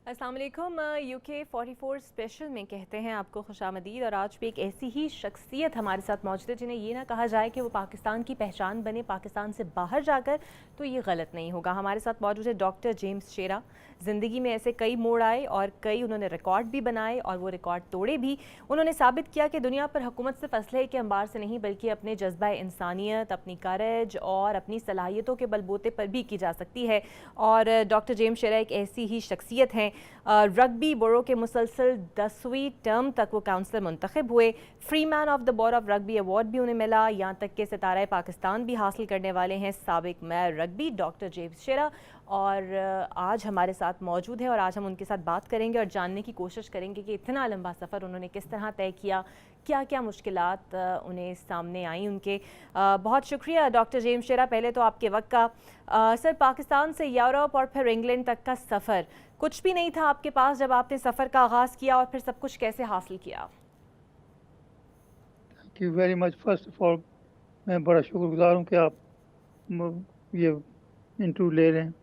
अस्सलाम वालेकुम। UK 44 special में कहते हैं आपको खुशामदीद। और आज भी एक ऐसी ही शख्सियत हमारे साथ मौजूद है जिन्हें ये ना कहा जाए कि वो पाकिस्तान की पहचान बने पाकिस्तान से बाहर जाकर, तो ये गलत नहीं होगा। हमारे साथ मौजूद है डॉक्टर जेम्स शेरा। ज़िंदगी में ऐसे कई मोड़ आए और कई उन्होंने रिकॉर्ड भी बनाए और वो रिकॉर्ड तोड़े भी। उन्होंने साबित किया कि दुनिया पर हुकूमत सिर्फ असलहे के अंबार से नहीं बल्कि अपने जज्बा इंसानियत, अपनी करज और अपनी सलाहियतों के बलबूते पर भी की जा सकती है। और डॉक्टर जेम्स शेरा एक ऐसी ही शख्सियत हैं। रग्बी बोरो के मुसलसल 10वीं टर्म तक वो काउंसलर मुंतखब हुए। Free man of the board of Rugby award भी उन्हें मिला। यहाँ तक कि सितारा पाकिस्तान भी हासिल करने वाले हैं साबिक मेयर रग्बी डॉक्टर जेम्स शेरा। और आज हमारे साथ मौजूद है और आज हम उनके साथ बात करेंगे और जानने की कोशिश करेंगे कि इतना लंबा सफ़र उन्होंने किस तरह तय किया, क्या क्या मुश्किलात उन्हें सामने आई उनके। बहुत शुक्रिया डॉक्टर जेम्स शेरा पहले तो आपके वक्त का। सर, पाकिस्तान से यूरोप और फिर इंग्लैंड तक का सफ़र, कुछ भी नहीं था आपके पास जब आपने सफ़र का आगाज़ किया, और फिर सब कुछ कैसे हासिल किया? Thank you very much. First of all मैं बड़ा शुक्रगुजार हूँ कि आप ये इंटरव्यू ले रहे हैं।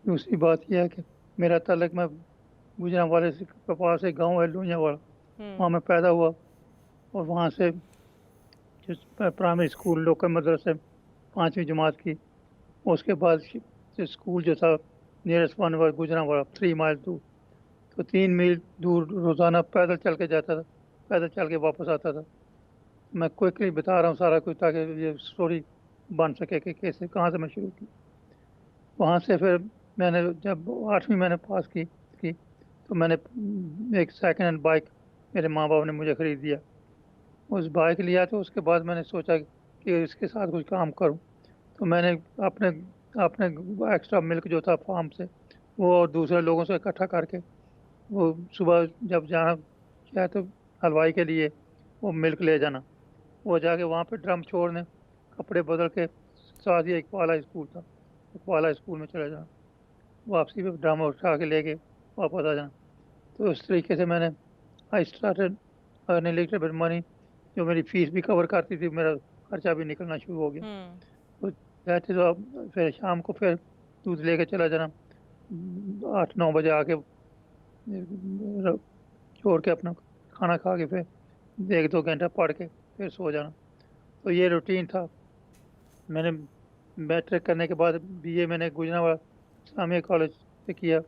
दूसरी बात यह है कि मेरा ताल्लुक, मैं गुजरांवाले से के पास एक गांव है लुइयावाड़ा, वहाँ मैं पैदा हुआ और वहाँ से जिस प्राइमरी स्कूल लोकल मदरसे 5वीं जमात की। उसके बाद स्कूल जो था नियरेस्ट वन was गुजरांवाड़ा 3 माइल दूर। तो 3 मील दूर रोज़ाना पैदल चल के जाता था, पैदल चल के वापस आता था। मैं क्विकली बता रहा हूँ सारा कुछ ताकि ये स्टोरी बन सके कि कैसे कहाँ से मैं शुरू की। वहाँ से फिर मैंने जब 8वीं मैंने पास की तो मैंने एक सेकंड हैंड बाइक मेरे माँ बाप ने मुझे खरीद दिया। उस बाइक लिया तो उसके बाद मैंने सोचा कि इसके साथ कुछ काम करूँ। तो मैंने अपने अपने एक्स्ट्रा मिल्क जो था फार्म से, वो और दूसरे लोगों से इकट्ठा करके, वो सुबह जब जाना चाहे तो हलवाई के लिए वो मिल्क ले जाना, वो जाके वहाँ पे ड्रम छोड़ने, कपड़े बदल के साथ ही एक वाला स्कूल था, एक वाला स्कूल में चले जाना, वापसी पे ड्रम उठा के लेके वापस आ जाना। तो उस तरीके से मैंने I started earning little bit money, जो मेरी फीस भी कवर करती थी, मेरा खर्चा भी निकलना शुरू हो गया। हम्म। तो दैट इज, फिर शाम को फिर दूध लेके चला जाना, 8-9 बजे आके छोड़ के अपना खाना खा के फिर 1-2 घंटा पढ़ के फिर सो जाना। तो ये रूटीन था। मैंने मैट्रिक करने के बाद बीए मैंने गुजरांवाला इस्लामिया कॉलेज से किया।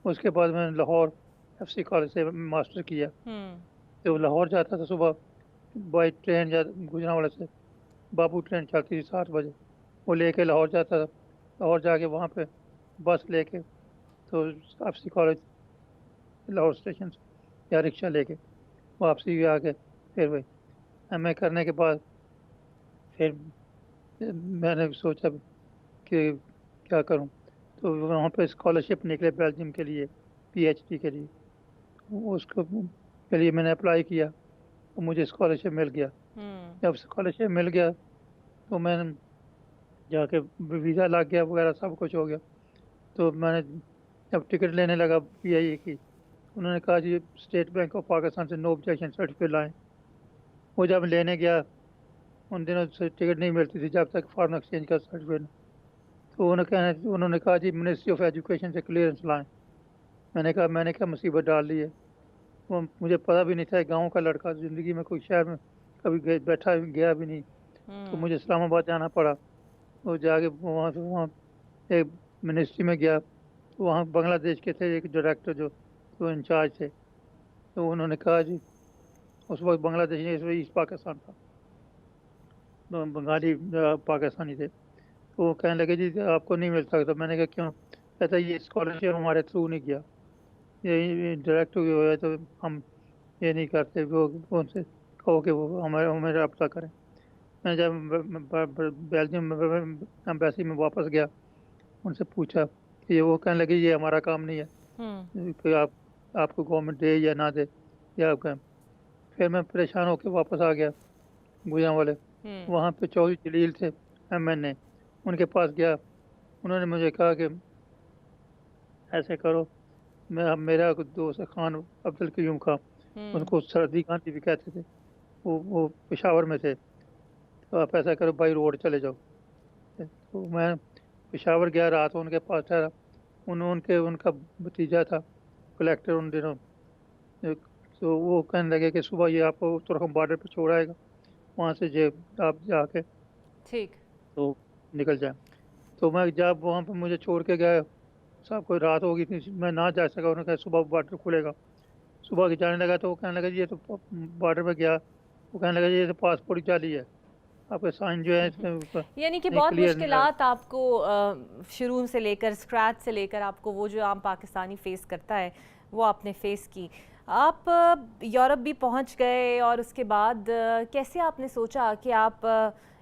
उसके बाद मैंने लाहौर एफसी कॉलेज से मास्टर किया। हम्म। तो लाहौर जाता था सुबह बाई ट्रेन, जा गुजरांवाला से बाबू ट्रेन चलती थी 7 बजे, वो लेके लाहौर जाता था। लाहौर जाके वहाँ पे बस लेके तो एफसी कॉलेज लाहौर स्टेशन से या रिक्शा लेके वापसी भी आके फिर वही एमए करने के बाद फिर मैंने सोचा कि क्या करूं। तो वहाँ पे स्कॉलरशिप निकले बेल्जियम के लिए, पीएचडी के लिए। उसको के लिए मैंने अप्लाई किया तो मुझे स्कॉलरशिप मिल गया। हम्म। जब स्कॉलरशिप मिल गया तो मैंने जाके वीज़ा लग गया वगैरह, सब कुछ हो गया। तो मैंने जब टिकट लेने लगा पीआईए की, उन्होंने कहा जी स्टेट बैंक ऑफ पाकिस्तान से नो ऑब्जेक्शन सर्टिफिकेट लाएं। वो जब लेने गया, उन दिनों से टिकट नहीं मिलती थी जब तक फॉरेन एक्सचेंज का सर्टिफिकेट। तो उन्होंने कहा जी मिनिस्ट्री ऑफ एजुकेशन से क्लियरेंस लाएं। मैंने क्या मुसीबत डाल दी है। वो मुझे पता भी नहीं था, गांव का लड़का, ज़िंदगी में कोई शहर में कभी बैठा गया भी नहीं। तो हम्म। मुझे इस्लामाबाद जाना पड़ा। तो जाके वहाँ एक मिनिस्ट्री में गया तो वहाँ बांग्लादेश के थे एक डायरेक्टर जो इंचार्ज थे। तो उन्होंने कहा जी, उस वक्त बांग्लादेश नहीं, इस वक्त ईस्ट पाकिस्तान था, बंगाली पाकिस्तानी थे। तो वो कहने लगे जी आपको नहीं मिल सकता। मैंने कहा क्यों? कहता ये स्कॉलरशिप हमारे थ्रू नहीं गया, ये डायरेक्ट हुआ है, तो हम ये नहीं करते। वो उनसे कहो कि वो हमारे हमें रब्ता करें। मैं जब बेल्जियम में एम्बेसी में वापस गया, उनसे पूछा कि ये, वो कहने लगे ये हमारा काम नहीं है हम्म। कि आपको गवर्नमेंट दे या ना दे, या आप कहें। फिर मैं परेशान होकर वापस आ गया गुजरांवाले। हम्म। वहाँ पे चौधरी जलील थे एमएनए, उनके पास गया। उन्होंने मुझे कहा कि ऐसे करो, मैं, अब मेरा एक दोस्त है खान, अब्दुल कयूम खान, हम्म। उनको सरदी गांधी भी कहते थे, वो पेशावर में थे। तो आप ऐसा करो बाई रोड चले जाओ। तो मैं पेशावर गया, रात को उनके पास ठहरा। उनका भतीजा था, कलेक्टर उन दिनों, तो वो कहने लगे कि सुबह ये आपको उत्तराखंड बॉर्डर पे छोड़ आएगा, वहाँ से जे आप जाके ठीक। तो निकल जाए। तो मैं जब वहाँ पे मुझे छोड़ के गए, सब कोई रात हो गई थी, मैं ना जा सका। उन्होंने कहा सुबह बॉर्डर खुलेगा। सुबह के जाने लगा तो वो कहने लगा जी ये तो बॉर्डर पे गया, वो कहने लगा जी ये तो पासपोर्ट ही जाली है, आपके साइन जो है इसमें ऊपर यानी कि नहीं, बहुत क्लियर नहीं आ मुश्किलात आपको शुरू से लेकर स्क्रैच से लेकर आपको वो जो आम पाकिस्तानी फेस करता है वो आपने फेस की। आप यूरोप भी पहुंच गए और उसके बाद कैसे आपने सोचा कि आप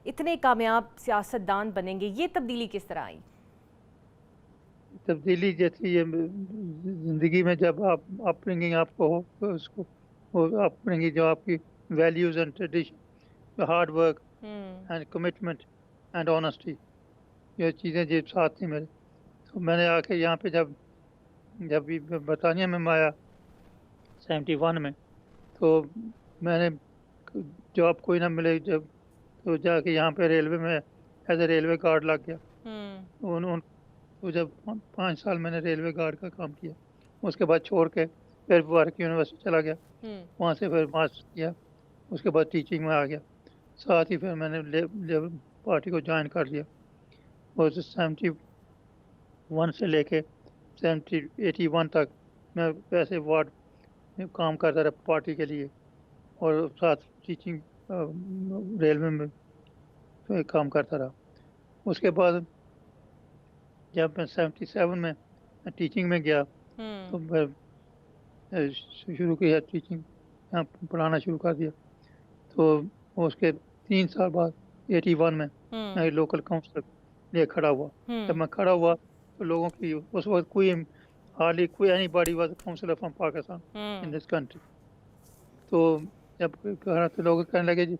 इतने कामयाब सियासतदान बनेंगे? ये तब्दीली किस तरह आई? तब्दीली जैसी ये जिंदगी में जब आप अपब्रिंगिंग आपको हो तो उसको, वो अपब्रिंगिंग जो आपकी values and tradition, hard work hmm. And commitment and honesty, ये चीज़ें जो साथ थी मेरे। तो मैंने आके यहाँ पे जब जब भी बरतानिया में मैं आया 71 में, तो मैंने जॉब कोई ना मिले जब, तो जाके यहाँ पे रेलवे में एज ए रेलवे गार्ड लग गया। हम्म। उन तो जब 5 साल मैंने रेलवे गार्ड का काम किया, उसके बाद छोड़ के फिर वर्क यूनिवर्सिटी चला गया, हम्म। वहाँ से फिर मास्टर किया, उसके बाद टीचिंग में आ गया। साथ ही फिर मैंने लेबर पार्टी को ज्वाइन कर लिया, और 71 से लेके 81 तक मैं वैसे वार्ड में काम करता रहा पार्टी के लिए, और साथ टीचिंग रेलवे में फिर काम करता रहा। उसके बाद जब मैं 77 में टीचिंग में गया, तो हम्म। मैं शुरू किया टीचिंग, यहाँ पढ़ाना शुरू कर दिया। तो उसके 3 साल बाद 81 में हम्म। मैं लोकल काउंसिलर लिए खड़ा हुआ। जब हम्म। मैं खड़ा हुआ तो लोगों की उस वक्त कोई, हार्डली कोई anybody was counsellor from Pakistan in hmm. This country. तो जब कहा तो लोग कहने लगे जी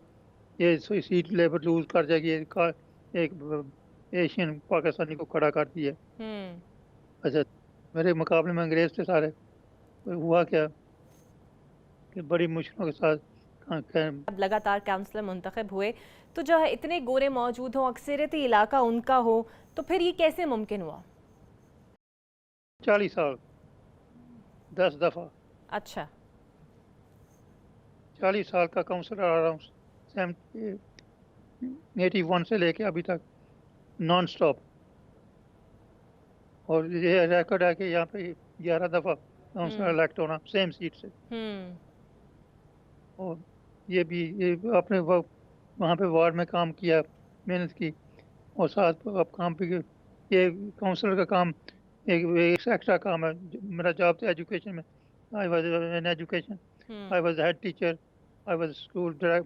ये सीट लेबर लूज कर जाएगी, एक एशियन पाकिस्तानी को खड़ा कर दिया। हम्म। अच्छा, मेरे मुकाबले में अंग्रेज थे सारे। तो हुआ क्या कि बड़ी मुश्किलों के साथ अब लगातार काउंसलर मुंतखब हुए, तो जो है इतने गोरे मौजूद हों, अक्सरियती इलाका उनका हो, तो फिर ये कैसे मुमकिन हुआ? 40 साल, 10 दफा, अच्छा। 40 साल का काउंसलर आ रहा हूँ 81 से लेके अभी तक नॉन स्टॉप। और ये रिकॉर्ड है कि यहाँ पे 11 दफा काउंसलर हम्म। इलेक्ट होना सेम सीट से। हम्म। और ये भी ये अपने वहाँ पे वार्ड में काम किया, मेहनत की, और साथ अब काम भी ये काउंसलर का काम एक एक्स्ट्रा काम है। मेरा जॉब था एजुकेशन में, I was in education, hmm. I was head teacher, I was school hmm.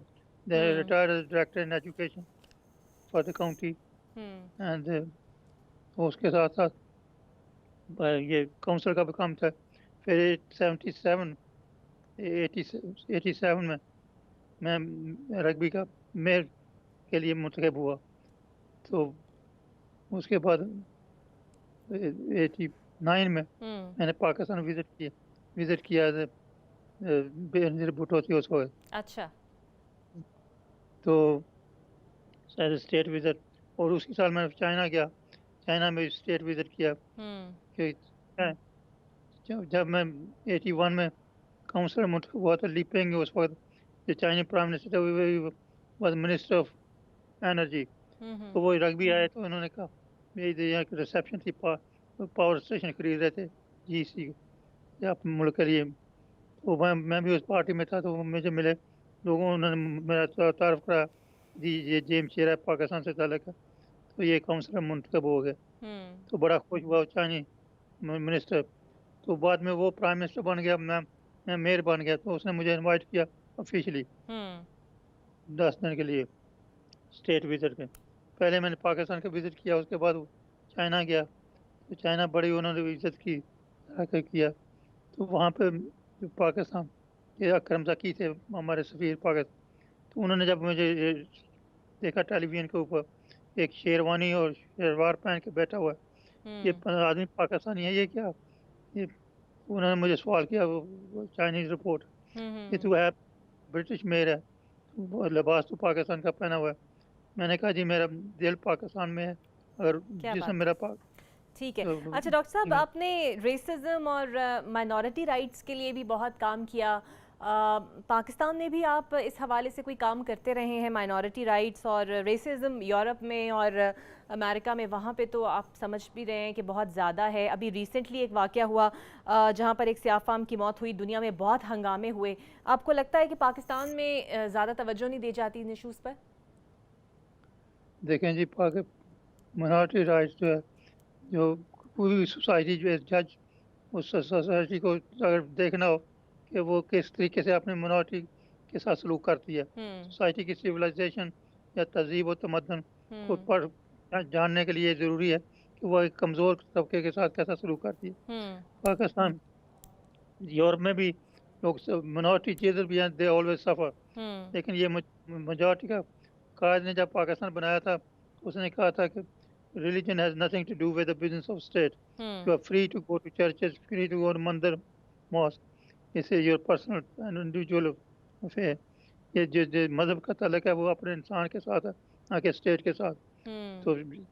Retired as director in education for the county. Hmm. And उसके साथ साथ ये काउंसलर का भी काम था। फिर 77 87 में मैं रग्बी का मेयर के लिए मुंतखब हुआ। तो उसके बाद 89 में हम्म। मैंने पाकिस्तान विजिट किया बेनज़ीर भुट्टो थी उस वक्त। अच्छा। तो शायद स्टेट विजिट, और उसी साल मैं चाइना गया, चाइना में स्टेट विजिट किया। हम्म। कि जब मैं 81 में काउंसलर मुंतखब हुआ तो ली पेंग उस वक्त जो Chinese prime minister was minister of energy. Hmm. तो वो रग्बी आए तो उन्होंने कहा, मेरी यहाँ की रिसेप्शन थी, पावर स्टेशन खरीद रहे थे GC या अपने मुल्क के लिए। तो मैं भी उस पार्टी में था, तो वो मुझे मिले लोगों, उन्होंने मेरा तारुफ करा, जी ये जेम्स चेरा पाकिस्तान से ताल्लुक है, तो ये काउंसलर मुंतखब हो गए। हम्म। तो बड़ा खुश हुआ चाइनीज मिनिस्टर। तो बाद में वो प्राइम मिनिस्टर बन गया, मैं मेयर बन गया। तो उसने मुझे इनवाइट किया ऑफिशियली हम्म। 10 दिन के लिए स्टेट विजिट के। पहले मैंने पाकिस्तान का विजिट किया, उसके बाद वो चाइना गया। तो चाइना बड़ी उन्होंने इज्जत की, तरह किया। तो वहाँ पे जो पाकिस्तान के अकरम ज़की थे हमारे सफ़ीर पाकिस्तान, तो उन्होंने जब मुझे ये देखा टेलीविज़न के ऊपर एक शेरवानी और शेलवार पहन के बैठा हुआ है, ये हम्म। आदमी पाकिस्तानी है, ये क्या, ये उन्होंने मुझे सवाल किया, वो चाइनीज़ रिपोर्ट, ये हम्म। तो है ब्रिटिश मेयर है, वो लिबास तो पाकिस्तान का पहना हुआ है। मैंने कहा जी मेरा दिल पाकिस्तान में है, अगर क्या जिसम बात मेरा है। ठीक है। तो अच्छा डॉक्टर साहब, आपने रेसिज्म और माइनॉरिटी राइट्स के लिए भी बहुत काम किया। पाकिस्तान में भी आप इस हवाले से कोई काम करते रहे हैं, माइनॉरिटी राइट्स और रेसिज्म यूरोप में और अमेरिका में, वहाँ पे तो आप समझ भी रहे हैं कि बहुत ज़्यादा है। अभी रिसेंटली एक वाक़या हुआ जहाँ पर एक सियाफ़ाम की मौत हुई, दुनिया में बहुत हंगामे हुए। आपको लगता है कि पाकिस्तान में ज़्यादा तवज्जो नहीं दी जाती इन इशूज़ पर? देखें जी, माइनॉरिटी राइट्स जो है, जो पूरी सोसाइटी जो है जज, उस सोसाइटी को अगर देखना हो कि वो किस तरीके से अपने मिनॉरिटी के साथ सलूक करती है, हुँ, सोसाइटी की सिविलाइजेशन या तहजीब और तमद्दन को हुँ, जानने के लिए ज़रूरी है कि वो एक कमज़ोर तबके के साथ कैसा सलूक करती है। हुँ, पाकिस्तान, यूरोप में भी लोग मिनॉरिटी जिधर भी हैं, दे ऑलवेज सफ़र। हुँ, लेकिन ये मेजॉरिटी का कायद ने जब पाकिस्तान बनाया था, तो उसने कहा था कि religion has nothing to do with the business of state, hmm, you are free to go to churches, free to go to मंदिर, mosque, this is your personal and individual affair. ये जो जो मजहब का तल्लक है वो अपने इंसान के साथ है, ना कि स्टेट के साथ। हुँ,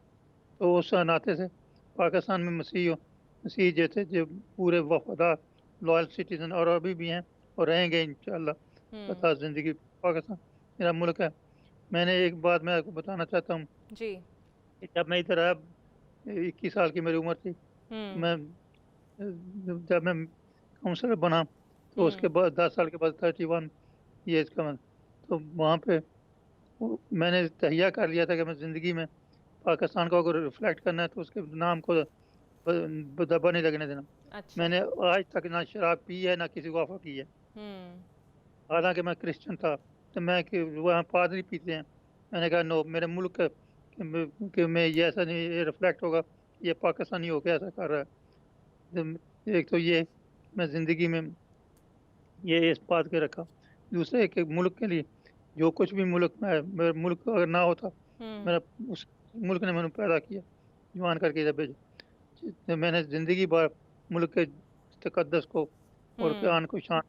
तो उस नाते से पाकिस्तान में मसीह जो थे, जो पूरे वफादार लॉयल सिटीजन और अभी भी हैं और रहेंगे इंशाल्लाह हुँ, बता ज़िंदगी। पाकिस्तान मेरा मुल्क है। मैंने एक बात मैं आपको बताना चाहता हूँ जी, कि जब मैं इधर आया, 21 साल की मेरी उम्र थी, हुँ, मैं जब मैं काउंसलर बना, तो उसके हुँ, बाद 10 साल के बाद 31 ईयर्स का मैं, तो वहाँ पे मैंने तहिया कर लिया था कि मैं ज़िंदगी में पाकिस्तान को अगर रिफ्लेक्ट करना है तो उसके नाम को दबा नहीं लगने देना। अच्छा, मैंने आज तक ना शराब पी है ना किसी को ऑफर की है। हुँ, हालांकि मैं क्रिश्चियन था, तो मैं कि वहाँ पादरी पीते हैं, मैंने कहा नो, मेरे मुल्क का कि मैं ये ऐसा नहीं, ये रिफ्लेक्ट होगा, ये पाकिस्तानी होकर ऐसा कर रहा है। एक तो ये मैं ज़िंदगी में ये इस बात के रखा। दूसरे कि मुल्क के लिए जो कुछ भी मुल्क में है, मेरा मुल्क अगर ना होता, हुँ, मेरा उस मुल्क ने मैंने पैदा किया, जवान करके इधर भेजा, तो मैंने ज़िंदगी भर मुल्क के तकद्दस को और हुँ। आन को शान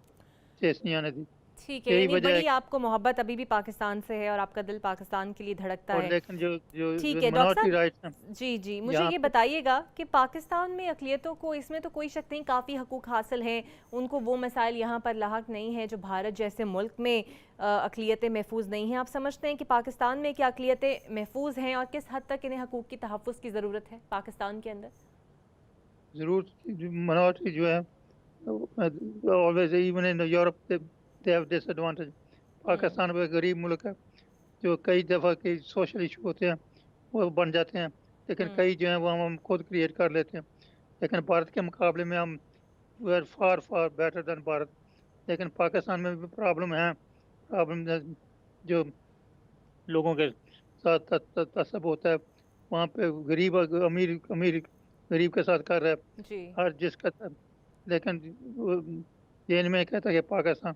ठेस नहीं आने दी। ठीक है, यही यानी वजह है। बड़ी आपको मोहब्बत अभी भी पाकिस्तान से है और आपका दिल पाकिस्तान के लिए धड़कता और है। लेकिन जो जो ठीक है, डॉक्टर मिनॉरिटी साहब, राइट्स हैं जी, जी, मुझे यहाँ ये पे, बताइएगा कि पाकिस्तान में अक़लियतों को, इसमें तो कोई शक नहीं, काफ़ी हकूक़ हासिल हैं, उनको वो मसाइल यहाँ पर लाहक नहीं है जो भारत जैसे मुल्क में अक़लियतें महफूज़ नहीं हैं। आप समझते हैं कि पाकिस्तान में क्या अक़लियतें महफूज़ हैं और किस हद तक इन्हें हकूक़ की तहफ़्फ़ुज़ की ज़रूरत है पाकिस्तान के अंदर? ज़रूर मिनॉरिटी जो है always, even in Europe they have disadvantage. Hmm, Pakistan में गरीब मुल्क है, जो कई दफ़ा के सोशल इशू होते हैं वो बन जाते हैं, लेकिन हुँ, कई जो है वो हम खुद क्रिएट कर लेते हैं। लेकिन भारत के मुकाबले में हम we are far far better than Bharat. लेकिन पाकिस्तान में भी प्रॉब्लम है। प्रॉब्लम जो लोगों के साथ तसब होता है, वहाँ पे गरीब अमीर अमीर गरीब के साथ कर रहा है जी, हर जिसका लेकिन ये नहीं कहता कि Pakistan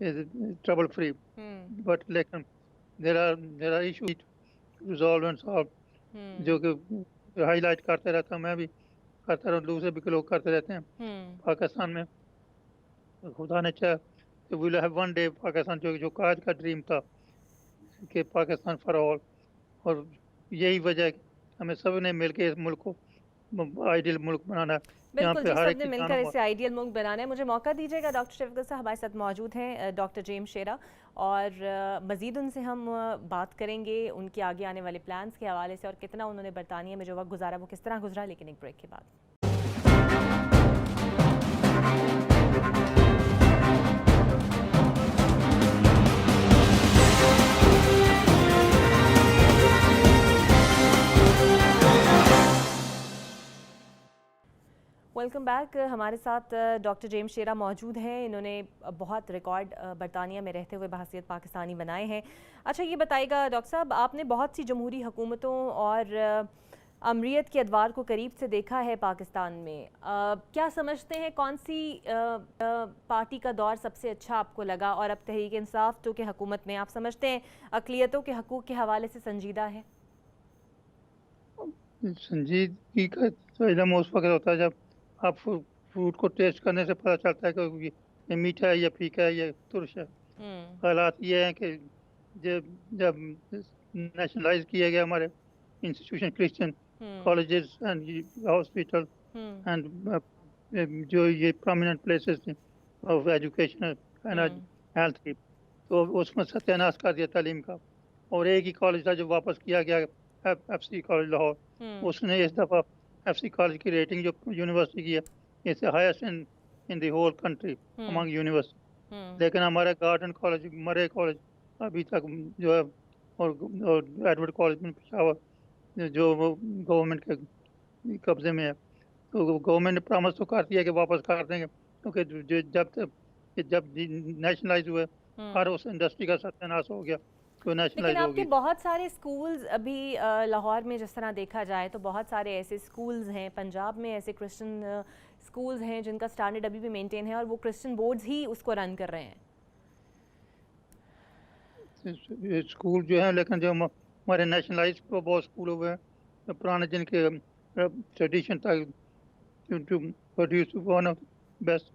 is trouble free, hmm, but लेकिन there are issue resolve and solve, जो हुँ, कि हाईलाइट करते रहता हूँ, मैं भी करता रहूँ, दूसरे भी लोग करते रहते हैं। हुँ। पाकिस्तान में खुदा ने चाहा तो will have one day Pakistan, जो जो आज का ड्रीम था कि पाकिस्तान फॉर ऑल। और यही वजह है कि हमें सब ने मिलकर इस मुल्क को आइडियल मुल्क बनाना है, जहाँ बिल्कुल पे जी, हर एक सबने की जान मिलकर और इसे आइडियल मुल्क बनाना है। मुझे मौका दीजिएगा, डॉक्टर शफ़क़त साहब हमारे साथ मौजूद हैं, डॉक्टर जेम्स शेरा, और मज़ीद उनसे हम बात करेंगे उनके आगे आने वाले प्लान्स के हवाले से और कितना उन्होंने बरतानिया में जो वक्त गुजारा वो किस तरह गुजरा, लेकिन एक ब्रेक के बाद। Welcome back. हमारे साथ डॉक्टर जेम्स शेरा मौजूद हैं। इन्होंने बहुत रिकॉर्ड बरतानिया में रहते हुए बहसीत पाकिस्तानी बनाए हैं। अच्छा ये बताइएगा डॉक्टर साहब, आपने बहुत सी जमहूरी हुकूमतों और अमरीत के अदवार को करीब से देखा है पाकिस्तान में। क्या समझते हैं कौन सी पार्टी का दौर सबसे अच्छा आपको लगा, और अब तहरीक इंसाफ तो के हुकूमत में आप समझते हैं अक़लियतों के हकूक़ के हवाले से संजीदा है? संजीदगी का तो इल्म उस वक्त होता है जब आप फ्रूट को टेस्ट करने से पता चलता है कि ये मीठा है या फीका है या तुरश है। हम्म, हालात ये हैं कि जब जब नेशनलाइज किया गया हमारे institution Christian, colleges and hospitals hmm and जो ये prominent places थे of education and hmm health की, तो उसमें सत्यानाश कर दिया तालीम का। और एक ही कॉलेज था जो वापस किया गया, एफसी कॉलेज लाहौर। हम्म उसने इस दफ़ा एफसी कॉलेज की रेटिंग जो यूनिवर्सिटी की है, it's highest in in the whole country hmm among university. हम्म लेकिन हमारा गार्डन कॉलेज, मरे कॉलेज अभी तक जो है, और एडवर्ड कॉलेज में पेशावर जो वो गवर्नमेंट के कब्जे में है। तो गवर्नमेंट ने प्रॉमिस तो कर दिया कि वापस कर देंगे, क्योंकि जब नेशनलाइज हुए, हम्म हर उस इंडस्ट्री का सत्यानाश हो गया, तो लेकिन नेशनलाइज आपके होगी। बहुत सारे स्कूल्स अभी लाहौर में जिस तरह देखा जाए तो बहुत सारे ऐसे स्कूल्स हैं, पंजाब में ऐसे क्रिश्चियन स्कूल्स हैं जिनका स्टैंडर्ड अभी भी मेंटेन है और वो क्रिश्चियन बोर्ड्स ही उसको रन कर रहे हैं। स्कूल जो है, लेकिन जो हमारे नेशनलाइज बहुत स्कूल हुए हैं, जो पुराने जिनके ट्रेडिशन था to produce one of the best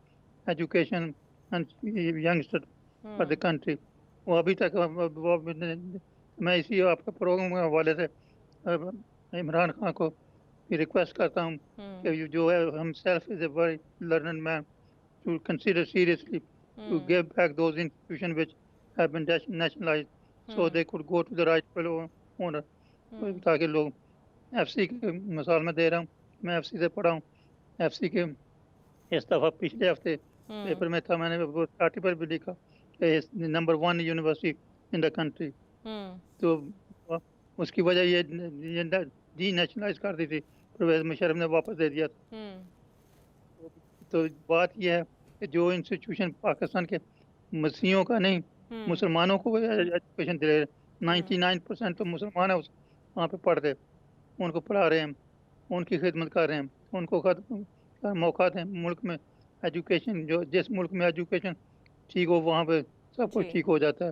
education and youngster for the hmm country, वो अभी तक मैं इसी आपके प्रोग्राम के हवाले से इमरान खान को रिक्वेस्ट करता हूँ कि हम्म ये जो है, himself is a very learned man, to consider seriously to hmm give back those institutions which have been nationalized, so hmm they could go to the rightful owner, हम्म ताकि लोग एफसी की मिसाल में दे रहा हूँ, मैं एफसी से पढ़ा हूँ। एफसी के इस दफ़ा पिछले हफ्ते हम्म पेपर में था, मैंने वो आर्टिकल भी लिखा कि number 1 university in the country. हम्म तो अ, उसकी वजह ये डी नेशनलाइज कर दी थी, परवेज मुशर्रफ ने वापस दे दिया था। हम्म तो बात यह है कि जो इंस्टीट्यूशन पाकिस्तान के मसीहों का नहीं, हम्म मुसलमानों को एजुकेशन दे रहे, हम्म 99% तो मुसलमान है वहाँ पे पढ़ते, उनको पढ़ा रहे हैं, उनकी खिदमत कर रहे हैं, उनको मौका दें मुल्क में। एजुकेशन, जो जिस मुल्क में एजुकेशन ठीक हो, वहाँ पे सब कुछ जी ठीक हो जाता है।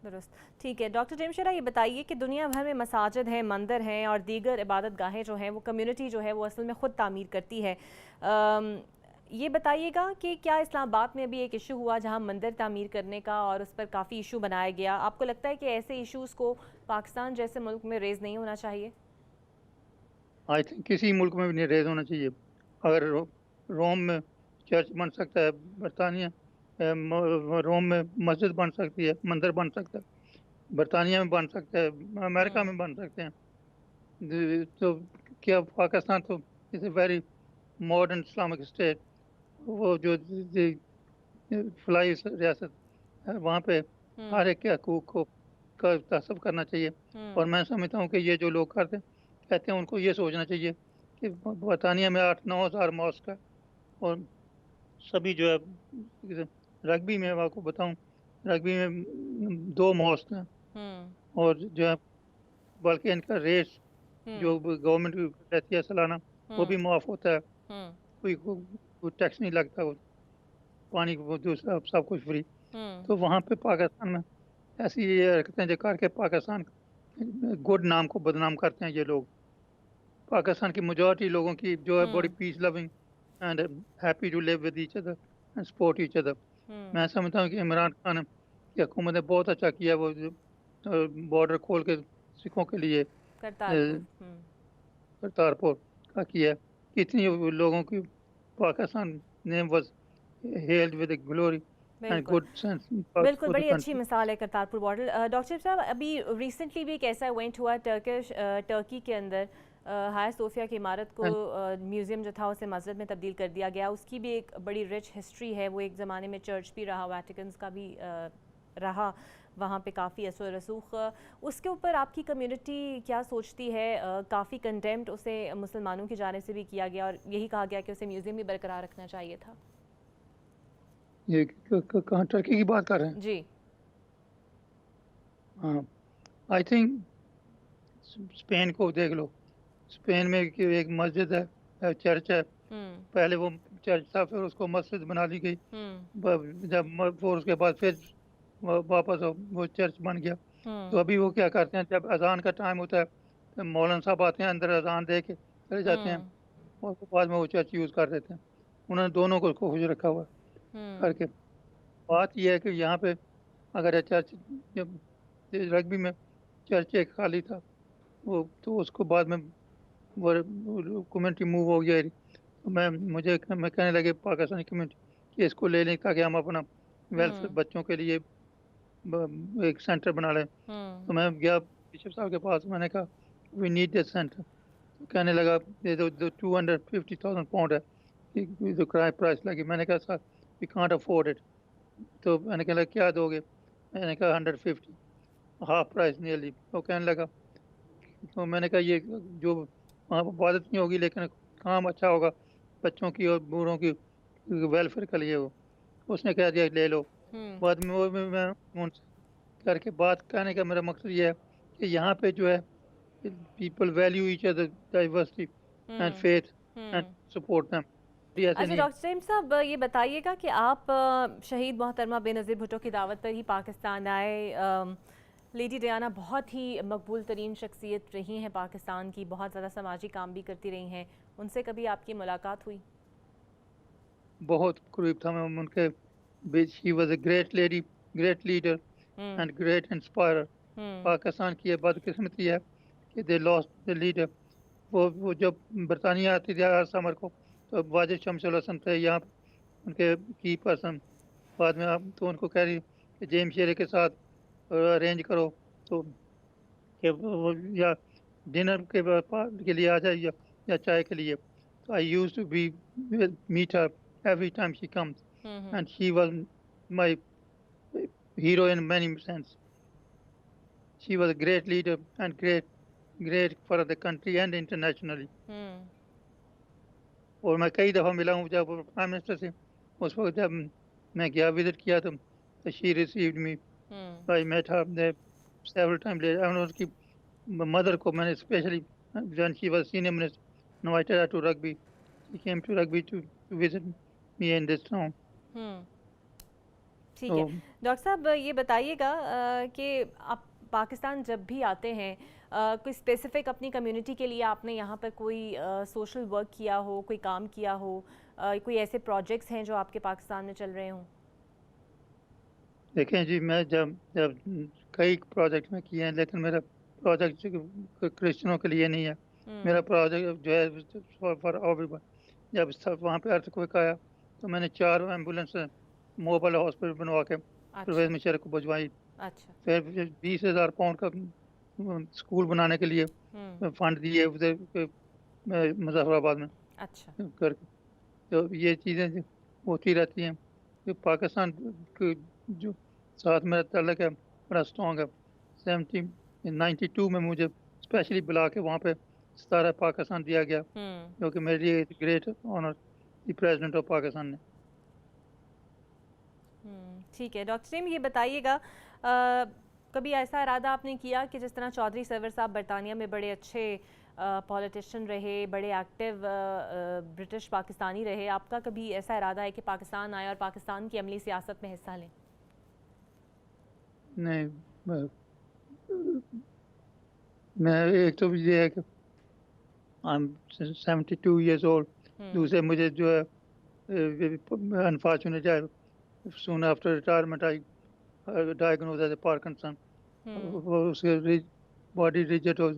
दुरुस्त। ठीक है डॉक्टर जमशेरा, ये बताइए कि दुनिया भर में मसाजिद हैं, मंदिर हैं और दीगर इबादत गाहें जो हैं वो कम्युनिटी जो है वो असल में ख़ुद तामीर करती है। ये बताइएगा कि क्या इस्लामाबाद में अभी एक इशू हुआ जहां मंदिर तामीर करने का और उस पर काफ़ी इशू बनाया गया, आपको लगता है कि ऐसे इशूज़ को पाकिस्तान जैसे मुल्क में रेज़ नहीं होना चाहिए? आई थिंक किसी मुल्क में भी नहीं रेज होना चाहिए। अगर रोम में चर्च बन सकता है, बरतानिया रोम में मस्जिद बन सकती है, मंदिर बन सकता है, बरतानिया में बन सकता है, अमेरिका हम्म में बन सकते हैं। तो क्या पाकिस्तान तो is a very modern Islamic state, वो जो फलाई रियासत है, वहाँ पे हर हम्म एक के हकूक को का तहफ़्फ़ुज़ करना चाहिए। और हम्म मैं समझता हूँ कि ये जो लोग करते कहते हैं, उनको ये सोचना चाहिए कि बरतानिया में 8-9 हज़ार मॉस्क है, और सभी जो है, रग्बी में मैं आपको बताऊँ, रग्बी में 2 मॉस्क हैं, हम्म और जो है, बल्कि इनका रेट्स हम्म जो गवर्नमेंट रहती है सालाना, वो भी हम्म माफ़ होता है, हम्म कोई टैक्स नहीं लगता, पानी वो दूसरा सब कुछ फ्री। हम्म तो वहाँ पे पाकिस्तान में ऐसी ये हरकतें जो करके पाकिस्तान गुड नाम को बदनाम करते हैं ये लोग। पाकिस्तान की मेजॉरिटी लोगों की जो है बड़ी hmm peace loving and happy to live with each other and support each other. मैं हम्म समझता हूँ कि इमरान खान की हुकूमत ने बहुत अच्छा किया, वो बॉर्डर खोल के सिखों के लिए करतारपुर करतारपुर का किया। कितनी लोगों की Pakistan name was held with glory and बिल्कुल गुड सेंस बिल्कुल, फॉर द बड़ी अच्छी कंट्री। मिसाल है करतारपुर बॉर्डर। डॉक्टर साहब, अभी रिसेंटली भी एक ऐसा इवेंट हुआ टर्की के अंदर, हाया सोफिया की इमारत को म्यूज़ियम जो था उसे मस्जिद में तब्दील कर दिया गया। उसकी भी एक बड़ी रिच हिस्ट्री है, वो एक ज़माने में चर्च भी रहा, वेटिकन्स का भी रहा, वहाँ पे काफ़ी असर रसूख। उसके ऊपर आपकी कम्युनिटी क्या सोचती है? काफ़ी कंटेम्प्ट उसे मुसलमानों की जानिब से भी किया गया और यही कहा गया कि उसे म्यूज़ियम भी बरकरार रखना चाहिए था। ये कहाँ टर्की की बात कर रहे हैं? जी। हाँ, आई थिंक स्पेन को देख लो। स्पेन में एक मस्जिद है, चर्च है। हम्म पहले वो चर्च था, फिर उसको मस्जिद बना दी गई। हम्म फिर उसके बाद फिर वापस वो चर्च बन गया। तो हम्म अभी वो क्या करते हैं, जब अजान का टाइम होता है, तो मौलाना साहब आते हैं, अंदर अजान दे के चले जाते हैं, हम्म और उसके बाद में वो चर्च यूज़ कर देते हैं। उन्होंने दोनों को खुश रखा हुआ है हम्म करके। बात यह है कि यहाँ पे अगर ये चर्च, जब रग्बी में चर्च एक खाली था, वो तो उसको बाद में वो कम्युनिटी मूव हो गया। तो मैं कहने लगे पाकिस्तानी कम्युनिटी कि इसको ले लें ताकि हम अपना वेलफेयर हम्म। बच्चों के लिए एक सेंटर बना लें। हम्म। तो मैं गया बिशप साहब के पास, मैंने कहा वी नीड दिस सेंटर। तो कहने लगा ये जो 250,000 पाउंड है कि जो किराए प्राइस लगी। मैंने कहा sir we can't afford it. तो मैंने कहा क्या दोगे? मैंने कहा 150, हाफ प्राइस नियरली। तो कहने लगा, तो मैंने कहा ये जो वहाँ पर इबादत नहीं होगी लेकिन काम अच्छा होगा बच्चों की और बूढ़ों की वेलफेयर के लिए। वो उसने कह दिया ले लो। हम्म। बाद में वो मैं उनसे करके बात करने का मेरा मकसद ये है कि यहाँ पे जो है people value each other diversity and hmm. Faith and hmm. Support them. ऐसे अच्छा नहीं है। डॉक्टर सलीम साहब, ये बताइएगा कि आप शहीद मोहतरमा बेनज़ीर भुट्टो की दावत पर ही पाकिस्तान आए। लेडी डियाना बहुत ही मकबूल तरीन शख्सियत रही हैं पाकिस्तान की, बहुत ज़्यादा समाजी काम भी करती रही हैं। उनसे कभी आपकी मुलाकात हुई? बहुत करीब था मैं उनके बीच। He was a great lady, great leader hmm. And great inspirer. Hmm. Pakistan की ये बदकिस्मती है कि दे लॉस्ट द लीडर। वो जब बरतानिया आती थी हर समर को, तो वाजिद शमसुल हसन थे यहाँ पे उनके की पर्सन। बाद में आप तो उनको कह रही कि जेम्स शेरे के साथ अरेंज करो तो कि या डिनर के लिए आ जाए या चाय के लिए। तो I use to be meet her every time she comes hmm. And she was my hero in many sense. She was a great leader and great for the country and internationally। हम्म। और मैं कई दफ़ा मिला हूँ जब prime minister से। उस वक्त जब मैं गया विजिट किया तो she received me. Hmm. I met her several time later. और उसकी मदर को मैंने specially when she was senior minister invited her to Rugby. She came to Rugby to visit me in this town. Hmm. ठीक तो है। Doctor साहब, ये बताइएगा कि आप पाकिस्तान जब भी आते हैं, कोई स्पेसिफिक अपनी कम्युनिटी के लिए आपने यहाँ पर कोई सोशल वर्क किया हो, कोई काम किया हो, कोई ऐसे प्रोजेक्ट्स हैं जो आपके पाकिस्तान में चल रहे हों? देखें जी, मैं जब जब कई प्रोजेक्ट में किए हैं लेकिन मेरा प्रोजेक्ट क्रिश्चियनों के लिए नहीं है। मेरा हम्म। प्रोजेक्ट जो है फॉर एवरीवन। जब सब वहाँ पे अर्थक्वेक आया तो मैंने 4 एम्बुलेंस मोबाइल हॉस्पिटल बनवा के परवेज अच्छा। मुशर्रफ को भिजवाई। अच्छा। फिर 20,000 पाउंड का स्कूल बनाने के लिए हम्म। फंड दिए उधर मुजफ्फराबाद में अच्छा। करके। तो ये चीज़ें जो होती रहती हैं कि पाकिस्तान के जो साथ मेरा ताल्लुक है बड़ा स्ट्रॉन्ग है। 1992 में मुझे स्पेशली बुला के वहाँ पे सतारा पाकिस्तान दिया गया, हम्म। जो कि मेरे लिए great honour the president of Pakistan ने। ठीक है। डॉक्टर सलीम, ये बताइएगा, कभी ऐसा इरादा आपने किया कि जिस तरह चौधरी सरवर साहब बरतानिया में बड़े अच्छे पॉलिटिशियन रहे, बड़े एक्टिव ब्रिटिश पाकिस्तानी रहे, आपका कभी ऐसा इरादा है कि पाकिस्तान आए और पाकिस्तान की अमली सियासत में हिस्सा लें? नहीं, मैं एक तो ये है कि आई एम 72 ईयर्स ओल्ड। हम्म। दूसरे मुझे जो है अनफॉर्चुनेट है, soon after retirement I diagnosed as a Parkinson। Hmm. वो उसके बॉडी रिजिड हो,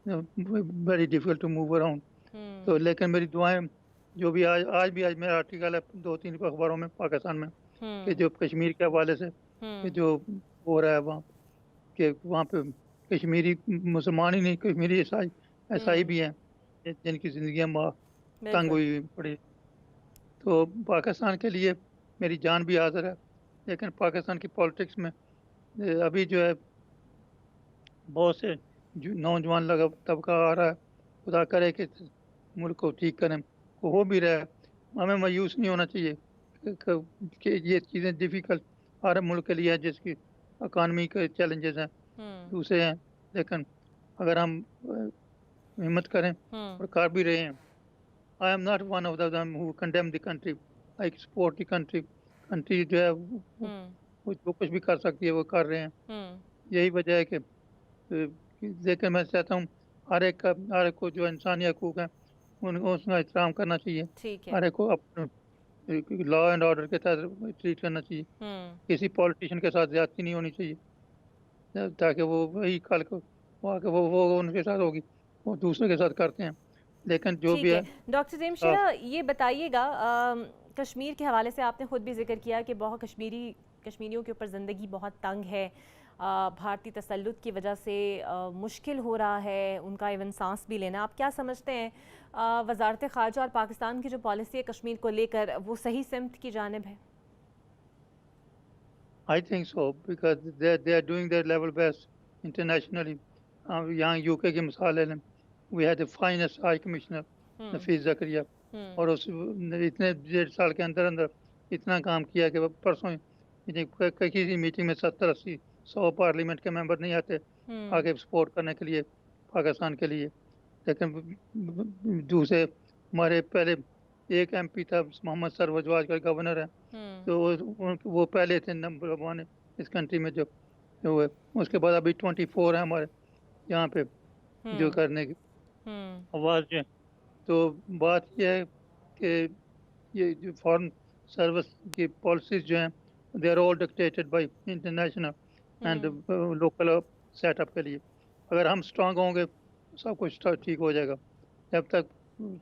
very difficult to move around. तो हम्म। लेकिन मेरी दुआएं जो भी आज भी आज मेरा आर्टिकल है 2-3 अखबारों में पाकिस्तान में कि हम्म। जो कश्मीर के हवाले से कि हम्म। जो हो रहा है वहाँ, कि वहाँ पे कश्मीरी मुसलमान ही नहीं, कश्मीरी ईसाई ईसाई हम्म। भी हैं जिनकी जिंदगी तंग बिल्कुल। हुई पड़ी। तो पाकिस्तान के लिए मेरी जान भी हाजिर है। लेकिन पाकिस्तान की पॉलिटिक्स में अभी जो है बहुत से नौजवान लगा तबका आ रहा है। खुदा करे कि मुल्क को ठीक करें, को हो भी रहा है। हमें मायूस नहीं होना चाहिए कि ये चीज़ें डिफिकल्ट हर मुल्क के लिए है जिसकी इकानमी के चैलेंजेस हैं, हम्म। दूसरे हैं। लेकिन अगर हम हिम्मत करें हम्म। और कर भी रहे हैं। I am not one of them who condemn the country। I support the country. Country जो है हम्म। वो जो कुछ भी कर सकती है वो कर रहे हैं। हम्म। यही वजह है लेकिन मैं चाहता हूँ हर एक को जो इंसानी हकूक हैं उनको उसका एहतराम करना चाहिए। ठीक है। हर एक को अपने लॉ एंड ऑर्डर के तहत ट्रीट करना चाहिए। हम्म। किसी पॉलिटिशियन के साथ ज्यादती नहीं होनी चाहिए, ताकि वो वही कल को वो आके वो उनके साथ होगी वो दूसरे के साथ करते हैं। लेकिन जो भी ठीक है है। डॉक्टर जेम्स शेरा, ये बताइएगा, कश्मीर के हवाले से आपने खुद भी जिक्र किया कि बहुत कश्मीरियों के ऊपर ज़िंदगी बहुत तंग है, भारतीय तसल्लुत की वजह से मुश्किल हो रहा है उनका इवन सांस भी लेना। आप क्या समझते हैं वजारत ख़ारजा और पाकिस्तान की जो पॉलिसी है कश्मीर को लेकर, वो सही सिमत की जानिब है? I think so because they are doing their level best internationally. यहाँ यूके की मिसाल ले लें, we had the finest high commissioner hmm. Nafees Zakaria, hmm. और उस इतने 1.5 साल के अंदर अंदर इतना काम किया कि वो परसों ही किसी मीटिंग में 70-80-100 पार्लियामेंट के मेंबर नहीं आते हम्म। आगे सपोर्ट करने के लिए पाकिस्तान के लिए। लेकिन दूसरे हमारे पहले एक एमपी था मोहम्मद सरवज, जो आजकल गवर्नर है, हम्म। तो वो पहले थे नंबर वन इस कंट्री में जो हुए। उसके बाद अभी 24 है हमारे यहाँ पे जो हम्म। करने की हम्म। आवाज़ जो है। तो बात यह है कि ये जो फॉरेन सर्विस की पॉलिसीज जो हैं, they are all dictated by international and hmm. Local setup के लिए। अगर हम स्ट्रांग होंगे तो सब कुछ ठीक हो जाएगा। जब तक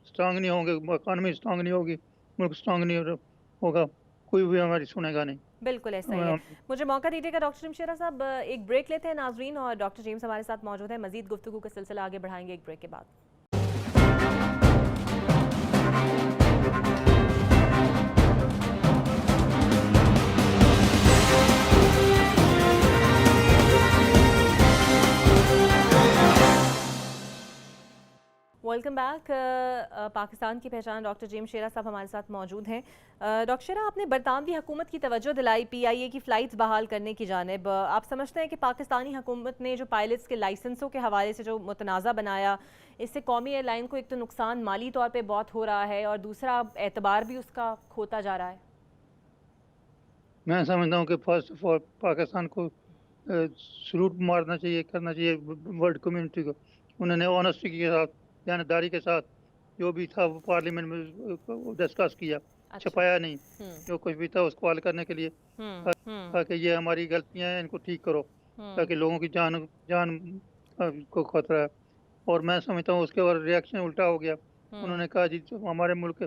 स्ट्रांग नहीं होंगे, इकॉनमी स्ट्रांग नहीं होगी, मुल्क स्ट्रांग नहीं होगा, कोई भी हमारी सुनेगा नहीं। बिल्कुल ऐसा ही है। मुझे मौका दीजिएगा डॉक्टर जमशेरा साहब, एक ब्रेक लेते हैं नाजरीन, और डॉक्टर जेम्स हमारे साथ मौजूद है। मजीद गुफ्तगू का सिलसिला आगे बढ़ाएंगे एक ब्रेक के बाद। Welcome back. पाकिस्तान की पहचान डॉक्टर जेम्स शेरा साहब हमारे साथ मौजूद हैं। डॉक्टर शेरा, आपने बरतानवी हुकूमत की तवज्जो दिलाई पीआईए की फ़्लाइट्स बहाल करने की जानिब। आप समझते हैं कि पाकिस्तानी हुकूमत ने जो पायलट्स के लाइसेंसों के हवाले से जो मुतनाज़ा बनाया, इससे कौमी एयरलाइन को एक तो नुकसान माली तौर पर बहुत हो रहा है, और दूसरा एतबार भी उसका खोता जा रहा है? मैं समझता हूँ कि फर्स्ट ऑफ ऑल पाकिस्तान को सलूट मारना चाहिए, करना चाहिए वर्ल्ड कम्युनिटी को। उन्होंने ऑनेस्टी के साथ, ईमानदारी के साथ जो भी था वो पार्लियामेंट में डिस्कस किया, अच्छा। छुपाया नहीं। हम्म। जो कुछ भी था उसको हल करने के लिए हम्म। हम्म। कहा कि ये हमारी गलतियां हैं, इनको ठीक करो, हम्म। ताकि लोगों की जान जान को खतरा है। और मैं समझता हूँ उसके बाद रिएक्शन उल्टा हो गया। हम्म। उन्होंने कहा जी जो हमारे मुल्क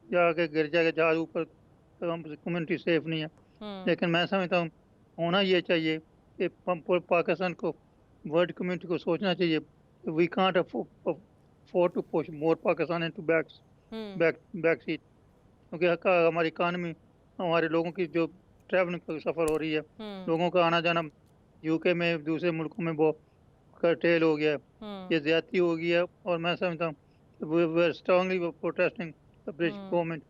जाके गिर जाएगा जहाज ऊपर तो हम कम्युनिटी सेफ नहीं है। हम्म। लेकिन मैं समझता हूँ होना ये चाहिए कि पाकिस्तान को, वर्ल्ड कम्युनिटी को सोचना चाहिए, we can't afford to push more Pakistan into hmm. Back seat, क्योंकि हमारी इकानमी, हमारे लोगों की जो ट्रैवलिंग का सफ़र हो रही है, हम्म। लोगों का आना जाना यूके में दूसरे मुल्कों में बहुत curtail हो गया है, हम्म। ये ज्यादती हो गई है। और मैं समझता हूँ we are strongly protesting the British hmm. Government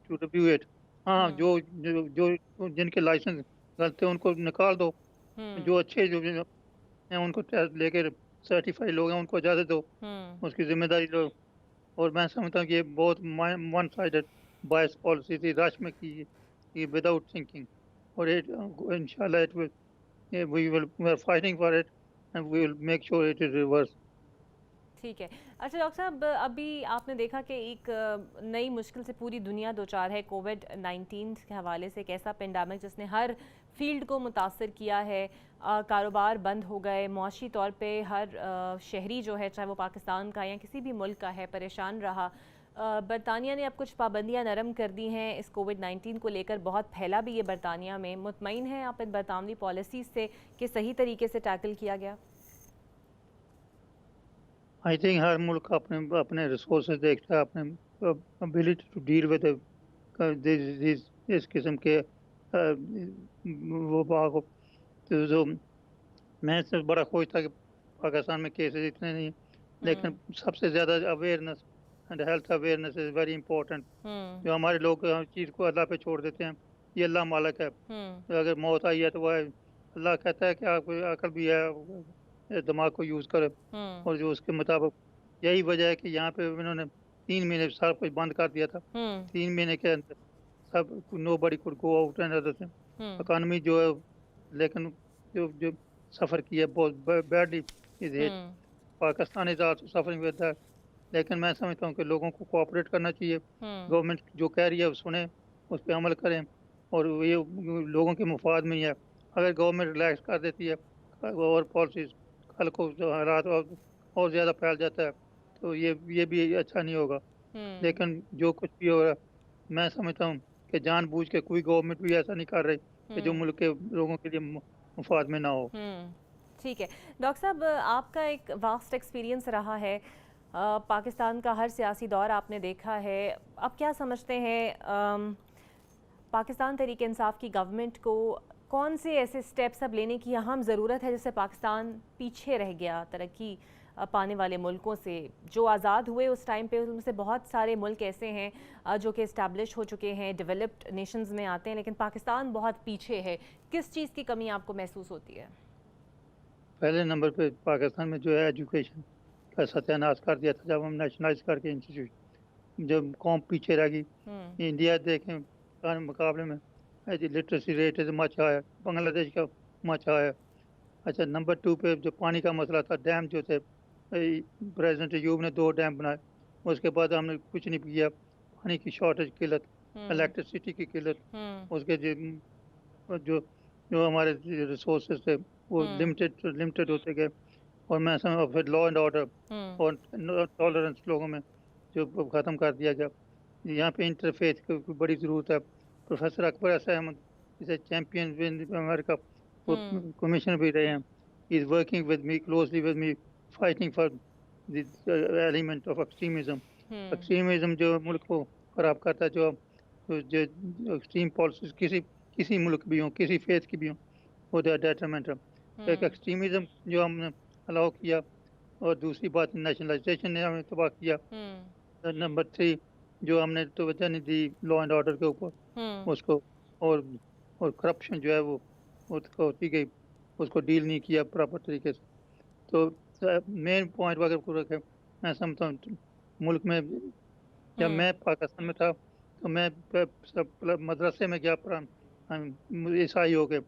to review it. हाँ, हम्म। जिनके लाइसेंस गलत है उनको निकाल दो, हम्म। जो अच्छे जो हैं उनको लेकर सर्टिफाइड लोग हैं उनको इजाज़त दो, हम्म। उसकी जिम्मेदारी लो। और मैं समझता हूँ कि ये बहुत वन साइडेड बायस पॉलिसी थी, रश में की विदाउट थिंकिंग। और इंशाल्लाह it will, we are fighting for it and we will make sure it is reverse. ठीक है। अच्छा डॉक्टर साहब, अभी आपने देखा कि एक नई मुश्किल से पूरी दुनिया दो चार है, कोविड-19 के हवाले से, एक ऐसा पेंडेमिक जिसने हर फील्ड को मुतासर किया है। कारोबार बंद हो गए, मुआशी तौर पे हर शहरी जो है, चाहे वो पाकिस्तान का या किसी भी मुल्क का है, परेशान रहा। बरतानिया ने अब कुछ पाबंदियां नरम कर दी हैं इस कोविड-19 को लेकर, बहुत फैला भी ये बरतानिया में। मुतमईन हैं आप इन बरतानवी पॉलिसीज़ से कि सही तरीके से टैकल किया गया? आई थिंक हर मुल्क अपने अपने रिसोर्सेज देखता है, अपने एबिलिटी टू डील विद इस किस्म के वबा को। तो जो मैं इससे बड़ा खुश था कि पाकिस्तान में केसेस इतने नहीं हैं, हम्म। लेकिन सबसे ज़्यादा awareness and health awareness is very important. Hmm. जो हमारे लोग चीज़ को अल्लाह पे छोड़ देते हैं, ये अल्लाह मालिक है। हम्म। तो अगर मौत आई है तो वह अल्लाह कहता है कि आपको अकल भी है, दिमाग को यूज़ करे, हम्म। और जो उसके मुताबिक। यही वजह है कि यहाँ पे इन्होंने 3 महीने सारा कुछ बंद कर दिया था। हम्म। 3 महीने के अंदर सब nobody could go out and other thing. Hmm. Economy जो है, लेकिन जो जो सफ़र किया बहुत badly is hit. Hmm. Pakistan is also suffering with that. लेकिन मैं समझता हूँ कि लोगों को कोऑपरेट करना चाहिए। हम्म। गवर्नमेंट जो कह रही है वो सुने, उस पर अमल करें, और ये लोगों के मुफाद में ही है। अगर गवर्नमेंट रिलैक्स कर देती है और पॉलिसीज, कल को जो हालात और ज़्यादा फैल जाता है तो ये भी अच्छा नहीं होगा। लेकिन जो कुछ भी हो रहा है, मैं समझता हूँ कि जानबूझ के कोई गवर्नमेंट भी ऐसा नहीं कर रही कि जो मुल्क के लोगों के लिए मुफाद में ना हो। ठीक है। डॉक्टर साहब, आपका एक वास्ट एक्सपीरियंस रहा है, पाकिस्तान का हर सियासी दौर आपने देखा है। आप क्या समझते हैं, पाकिस्तान तहरीक इंसाफ की गवर्नमेंट को कौन से ऐसे स्टेप्स अब लेने की अहम ज़रूरत है जिससे पाकिस्तान पीछे रह गया तरक्की पाने वाले मुल्कों से? जो आज़ाद हुए उस टाइम पे उनमें से बहुत सारे मुल्क ऐसे हैं जो कि इस्टेब्लिश हो चुके हैं, डेवलप्ड नेशंस में आते हैं, लेकिन पाकिस्तान बहुत पीछे है। किस चीज़ की कमी आपको महसूस होती है? पहले नंबर पे पाकिस्तान में जो है एजुकेशन का सत्यानाश कर दिया था जब हम नेशनलाइज करके इंस्टीट्यूट, जब कौम पीछे रह गई। इंडिया देखें का मुकाबले में literacy rate is much higher, Bangladesh का मच हायर। अच्छा, नंबर 2 पे जो पानी का मसला था, डैम जो थे, प्रेसिडेंट अयूब ने 2 डैम बनाए, उसके बाद हमने कुछ नहीं किया। पानी की शॉर्टेज, किल्लत, इलेक्ट्रिसिटी की किल्लत, उसके जो जो हमारे रिसोर्सेज थे वो लिमिटेड लिमिटेड होते गए। और मैं समझ फिर लॉ एंड ऑर्डर और टॉलरेंस लोगों में जो ख़त्म कर दिया गया। यहाँ पे इंटरफेथ की बड़ी ज़रूरत है। प्रोफेसर अकबर एस अहमद, इसे चैम्पियन विद अमेरिका कमीशनर भी रहे हैं। He is working with me closely with me, fighting for the element of extremism. Extremism जो मुल्क को खराब करता है, जो एक्सट्रीम पॉलिसीज किसी किसी मुल्क भी हों, किसी फेथ की भी हों, वो दे डेट्रीमेंट है। एक एक्सट्रीमिज्म जो हमने अलाउ किया, और दूसरी बात नेशनलाइजेशन ने हमें तबाह किया। नंबर 3, जो हमने तवज्जो नहीं दी लॉ एंड ऑर्डर के ऊपर, उसको, और और करप्शन जो है वो उसको होती गई, उसको डील नहीं किया प्रॉपर तरीके से। तो मेन पॉइंट अगर को रखें, मैं समझता हूँ मुल्क में, जब मैं पाकिस्तान में था तो मैं मदरसे में गया, ईसाई हो गए,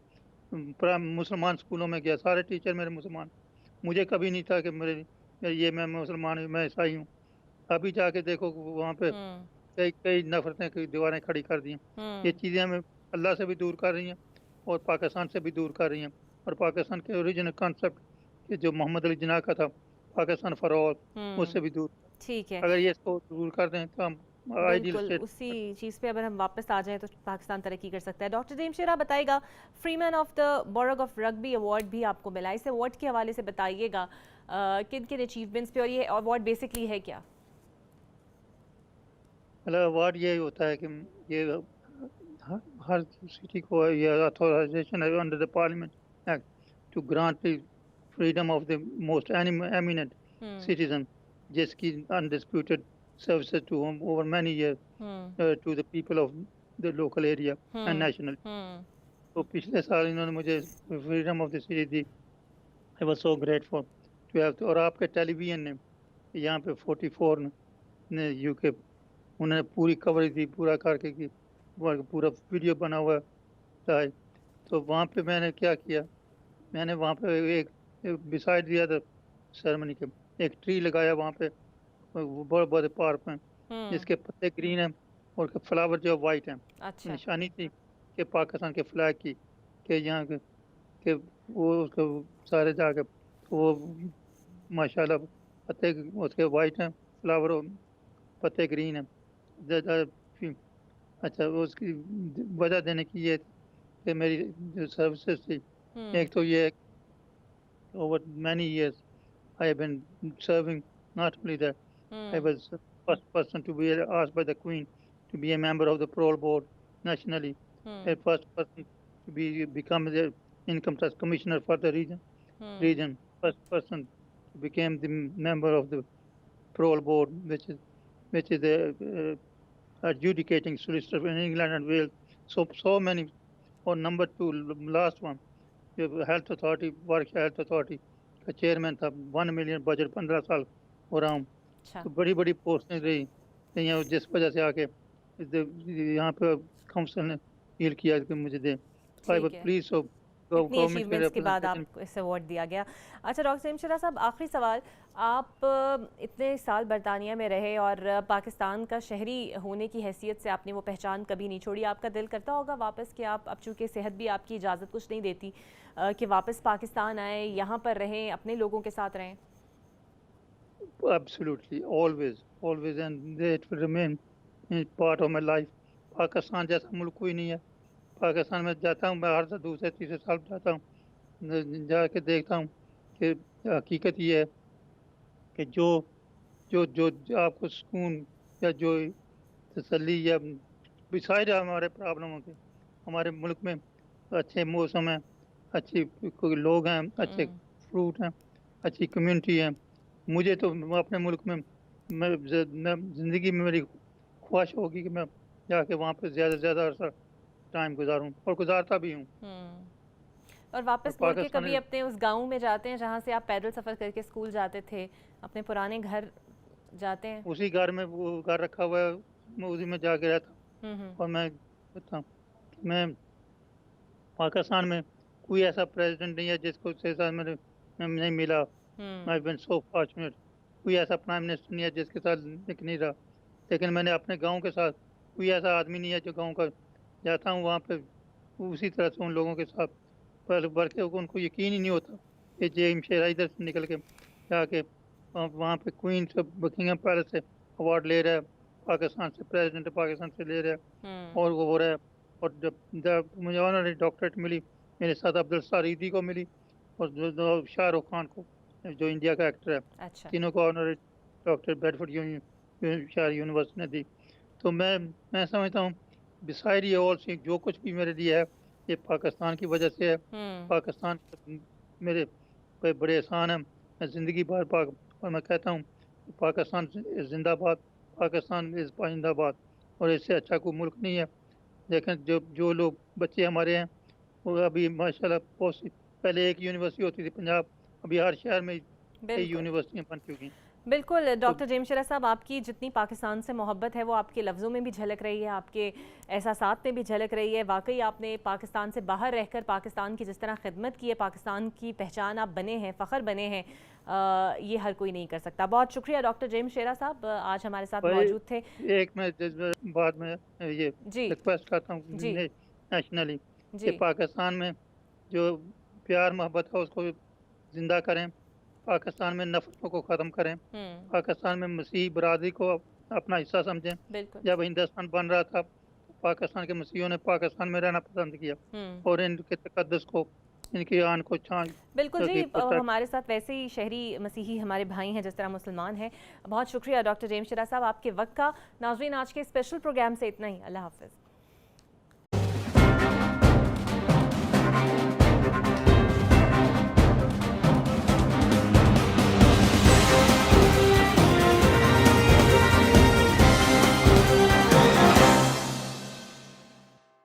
मुसलमान स्कूलों में गया, सारे टीचर मेरे मुसलमान। मुझे कभी नहीं था कि मैं मुसलमान हूँ, मैं ईसाई हूँ। अभी जाके देखो वहाँ पे कई कई नफरतें, कई दीवारें खड़ी कर दी हैं। ये चीज़ें हमें अल्लाह से भी दूर कर रही हैं और पाकिस्तान से भी दूर कर रही हैं। और पाकिस्तान के ओरिजिनल कॉन्सेप्ट कि जो मोहम्मद अली जिन्ना का था, पाकिस्तान फॉर ऑल, उससे भी दूर। ठीक है। अगर ये इसको दूर कर दें तो हम आइडियल बिल्कुल, स्टेट। उसी चीज़ पे अगर हम वापस आ जाएं तो पाकिस्तान तरक्की कर सकता है। डॉक्टर जेमशेरा बताइएगा, freeman of the borough of Rugby award भी आपको मिला, इस अवार्ड के हवाले से बताइएगा किन किन अचीवमेंट्स पे, और ये अवार्ड बेसिकली है क्या? मतलब अवार्ड ये होता है कि ये हर सिटी को ये अथॉराइजेशन है under the parliament act to grant the freedom of the most eminent citizen, जिसकी undisputed services to home over many year to the people of the local area and national. तो पिछले साल इन्होंने मुझे freedom of the city दी। I was so grateful to have. और आपके television ने यहाँ पे 44 ने यूके, उन्होंने पूरी कवरेज दी, पूरा करके की, पूरा वीडियो बना हुआ है। तो वहाँ पे मैंने क्या किया, मैंने वहाँ पे एक बिसाइड दिया था सेरेमनी के, एक ट्री लगाया वहाँ पे, वो बड़े बड़े पार्क में, जिसके पत्ते ग्रीन हैं और के फ्लावर जो वाइट हैं। अच्छा। निशानी थी कि पाकिस्तान के फ्लैग की, कि यहाँ के वो उसके सारे जाके, तो वो माशाल्लाह पत्ते उसके वाइट हैं, फ्लावर पत्ते ग्रीन हैं। अच्छा, वो उसकी वजह देने की ये थी कि मेरी जो सर्विसेज थी, एक तो ये over many years I have been serving. Not only that, I was the first person to be asked by the Queen to be a member of the parole board nationally, the first person to become the income tax commissioner for the region, first person to become the member of the parole board, which is the adjudicating solicitor in England and Wales. So many. Or number 2, last one, जो health authority, work health authority का chairman था, 1 million budget 15 साल हो रहा हूँ। अच्छा। तो बड़ी बड़ी पोस्टें रही यहाँ, जिस वजह से आके यहाँ पे काउंसिल ने डील किया कि मुझे दे। तो आई वाज ठीक है, प्लीज ऑफ इतनी गवर्नमेंट के अचीवमेंट्स के बाद रिप्रेजेंटेशन। आपको इस अवार्ड दिया गया। अच्छा डॉक्टर जेमशेरा साहब, आखिरी सवाल, आप इतने साल बरतानिया में रहे और पाकिस्तान का शहरी होने की हैसियत से आपने वो पहचान कभी नहीं छोड़ी। आपका दिल करता होगा वापस कि आप, अब चूँकि सेहत भी आपकी इजाज़त कुछ नहीं देती, कि वापस पाकिस्तान आएँ, यहाँ पर रहें, अपने लोगों के साथ रहें? absolutely, always, and it will remain part of my life. Pakistan जैसा मुल्क कोई नहीं है। पाकिस्तान में जाता हूँ, मैं हर दूसरे तीसरे साल जाता हूँ, जाके देखता हूँ कि हकीकत ये है कि जो जो जो जो आपको सुकून या जो तसल्ली या बिसाइड हमारे प्रॉब्लमों के, हमारे मुल्क में अच्छे मौसम हैं, अच्छी कोई लोग हैं, अच्छे हम्म। फ्रूट हैं, अच्छी कम्युनिटी है। मुझे तो अपने मुल्क में मैं ज़िंदगी में मेरी ख्वाहिश होगी कि मैं जाके वहाँ पे ज़्यादा से ज़्यादा अरसा टाइम गुजारूँ और गुजारता भी हूँ। और और वापस मुड़ के पाकिस्तान कभी अपने उस गांव में जाते हैं जहाँ से आप पैदल सफ़र करके स्कूल जाते थे, अपने पुराने घर जाते हैं? उसी घर में वो घर रखा हुआ है, मैं उसी में जाके रहता हूँ। हम्म। और मैं कहता हूँ कि मैं पाकिस्तान में कोई ऐसा प्रेसिडेंट नहीं है जिसको से साथ मैं नहीं मिला। I hmm. Been so fortunate. कोई ऐसा प्राइम मिनिस्टर नहीं है जिसके साथ लिंक नहीं रहा। लेकिन मैंने अपने गांव के साथ, कोई ऐसा आदमी नहीं है जो गांव का जाता हूँ वहाँ पे उसी तरह से उन लोगों के साथ, पर बल्कि उनको यकीन ही नहीं होता कि जेम शेरा इधर से निकल के जाके वहाँ पे क्वीन से बकिंगम पैलेस से अवार्ड ले रहा है, पाकिस्तान से प्रेसिडेंट पाकिस्तान से ले रहा है हम्म। और वो हो रहा है। और जब मुझे ऑनररी डॉक्टरेट मिली, मेरे साथ अब्दुल सारीदी को मिली और जो शाहरुख खान को, जो इंडिया का एक्टर है, अच्छा। तीनों को honorary doctor Bedford Shah university ने दी। तो मैं समझता हूँ बिसाइड ये ऑल थिंग जो कुछ भी मेरे लिए है ये पाकिस्तान की वजह से है। हम्म। पाकिस्तान मेरे पे बड़े एहसान हैं। मैं ज़िंदगी भर पाक और मैं कहता हूँ कि पाकिस्तान जिंदाबाद, पाकिस्तान इज़ पाइंदाबाद, और इससे अच्छा कोई मुल्क नहीं है। लेकिन जो जो लोग बच्चे हमारे हैं वो अभी माशाल्लाह पहले एक यूनिवर्सिटी होती थी पंजाब, अभी हर शहर में कई बिल्कुल। यूनिवर्सिटियाँ बन चुकी हैं। बिल्कुल तो डॉक्टर जेमशेरा साहब, आपकी जितनी पाकिस्तान से मोहब्बत है वो आपके लफ्ज़ों में भी झलक रही है, आपके एहसासात में भी झलक रही है। वाकई आपने पाकिस्तान से बाहर रहकर पाकिस्तान की जिस तरह खिदमत की है, पाकिस्तान की पहचान आप बने हैं, फ़ख्र बने हैं, ये हर कोई नहीं कर सकता। बहुत शुक्रिया डॉक्टर जेमशेरा साहब, आज हमारे साथ भाई मौजूद थे। एक मैं बाद में ये जी। रिक्वेस्ट करता हूँ जी। नेशनली कि जी। पाकिस्तान में जो प्यार मोहब्बत है उसको जिंदा करें, पाकिस्तान में नफरतों को ख़त्म करें, पाकिस्तान में मसीही बरादरी को अपना हिस्सा समझें। बिल्कुल। जब हिंदुस्तान बन रहा था तो पाकिस्तान के मसीहियों ने पाकिस्तान में रहना पसंद किया और इनके तकद्दुस को, इनकी आन को छान बिल्कुल जी, की प्रोटेक्ट। हमारे साथ वैसे ही शहरी मसीही हमारे भाई हैं जिस तरह मुसलमान हैं। बहुत शुक्रिया डॉक्टर जेमशेरा साहब आपके वक्त का। नाज़रीन, आज के स्पेशल प्रोग्राम से इतना ही। अल्लाह हाफ़िज़।